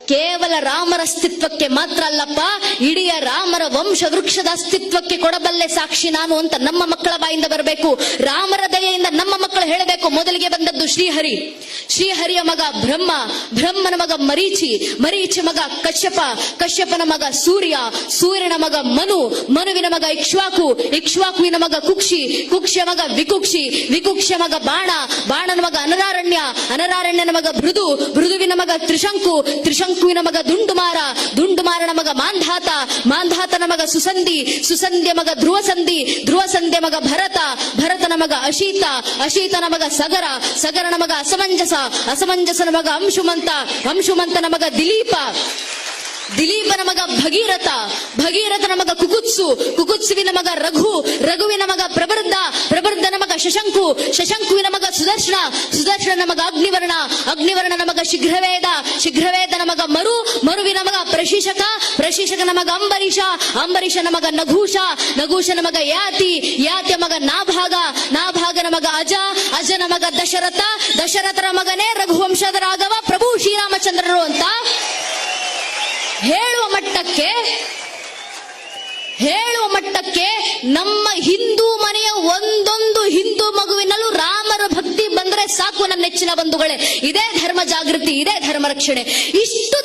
ಕೇವಲ ರಾಮರ ಅಸ್ತಿತ್ವಕ್ಕೆ ಮಾತ್ರ ಅಲ್ಲಪ್ಪ, ಇಡೀ ರಾಮರ ವಂಶ ವೃಕ್ಷದ ಅಸ್ತಿತ್ವಕ್ಕೆ ಕೊಡಬಲ್ಲೆ ಸಾಕ್ಷಿ ನಾನು ಅಂತ ನಮ್ಮ ಮಕ್ಕಳ ಬಾಯಿಂದ ಬರಬೇಕು. ರಾಮರ ದಯೆಯಿಂದ ನಮ್ಮ ಮಕ್ಕಳು ಹೇಳಬೇಕು. ಮೊದಲಿಗೆ ಬಂದದ್ದು ಶ್ರೀಹರಿ, ಶ್ರೀಹರಿಯ ಮಗ ಬ್ರಹ್ಮ, ಬ್ರಹ್ಮನ ಮಗ ಮರೀಚಿ, ಮರೀಚಿ ಮಗ ಕಶ್ಯಪ, ಕಶ್ಯಪನ ಮಗ ಸೂರ್ಯ, ಸೂರ್ಯನ ಮಗ ಮನು, ಮನುವಿನ ಮಗ ಇಕ್ಷ್ವಾಕು, ಇಕ್ಷ್ವಾಕುವಿನ ಮಗ ಕುಕ್ಷಿ, ಕುಕ್ಷಿಯ ಮಗ ವಿಕುಕ್ಷಿ, ವಿಕುಕ್ಷಿಯ ಮಗ ಬಾಣ, ಬಾಣನ ಮಗ ಅನರಾರಣ್ಯ, ಅನರಾರಣ್ಯನ ಮಗ ಭೃದು, ಭೃದುವಿನ ಮಗ ತ್ರಿಶಂಕು, ತ್ರಿಶಂಕುವಿನ ಮಗ ದುಂಡುಮಾರ, ದುಂಡುಮಾರನ ಮಗ ಮಾಂಧಾತ, ಮಾಂಧಾತನ ಮಗ ಸುಸಂಧಿ, ಸುಸಂಧಿಯ ಮಗ ಧ್ರುವಸಂಧಿ, ಧ್ರುವಸಂಧಿಯ ಮಗ ಭರತ, ಭರತನ ಮಗ ಅಶೀತ, ಅಶೀತನ ಮಗ ಸಗರ, ಸಗರನ ಮಗ ಅಸಮಂಜಸ, ಅಸಮಂಜಸನ ಮಗ ಅಂಶುಮಂತ, ಅಂಶುಮಂತನ ಮಗ ದಿಲೀಪ, ದಿಲೀಪನ ಮಗ ಭಗೀರಥ, ಭಗೀರಥನ ಮಗ ಕುಕುತ್ಸು, ಕುಕುತ್ಸುವಿನ ಮಗ ರಘು, ರಘುವಿನ ಮಗ ಪ್ರಬರ್ಧ, ಪ್ರಬರ್ಧನ ಮಗ ಶಶಂಕು, ಶಶಂಕುವಿನ ಮಗ ಸುದರ್ಶನ, ಸುದರ್ಶನ ಮಗ ಅಗ್ನಿವರ್ಣ, ಅಗ್ನಿವರ್ಣನ ಮಗ ಶೀಘ್ರವೇದ, ಶೀಘ್ರವೇದನ ಮಗ ಮರು, ಮರುವಿನ ಮಗ ಪ್ರಶಿಷಕ, ಪ್ರಶಿಷಕನ ಮಗ ಅಂಬರೀಷ, ಅಂಬರೀಷನ ಮಗ ನಘೂಷ, ನಘೂಷನ ಮಗ ಯಾತಿ, ಯಾತಿಯ ಮಗ ನಾಭಾಗ, ನಾಭಾಗನ ಮಗ ಅಜ, ಅಜನ ಮಗ ದಶರಥ, ದಶರಥನ ಮಗನೇ ರಘುವಂಶದ ರಾಘವ ಪ್ರಭು ಶ್ರೀರಾಮಚಂದ್ರರು ಅಂತ ಹೇಳುವ ಮಟ್ಟಕ್ಕೆ ನಮ್ಮ ಹಿಂದೂ ಮನೆಯ ಒಂದೊಂದು ಹಿಂದೂ ಮಗುವಿನಲ್ಲೂ ರಾಮರ ಭಕ್ತಿ ಬಂದ್ರೆ ಸಾಕು ನನ್ನ ನೆಚ್ಚಿನ ಬಂಧುಗಳೇ. ಇದೇ ಧರ್ಮ ಜಾಗೃತಿ, ಇದೇ ಧರ್ಮ ರಕ್ಷಣೆ. ಇಷ್ಟು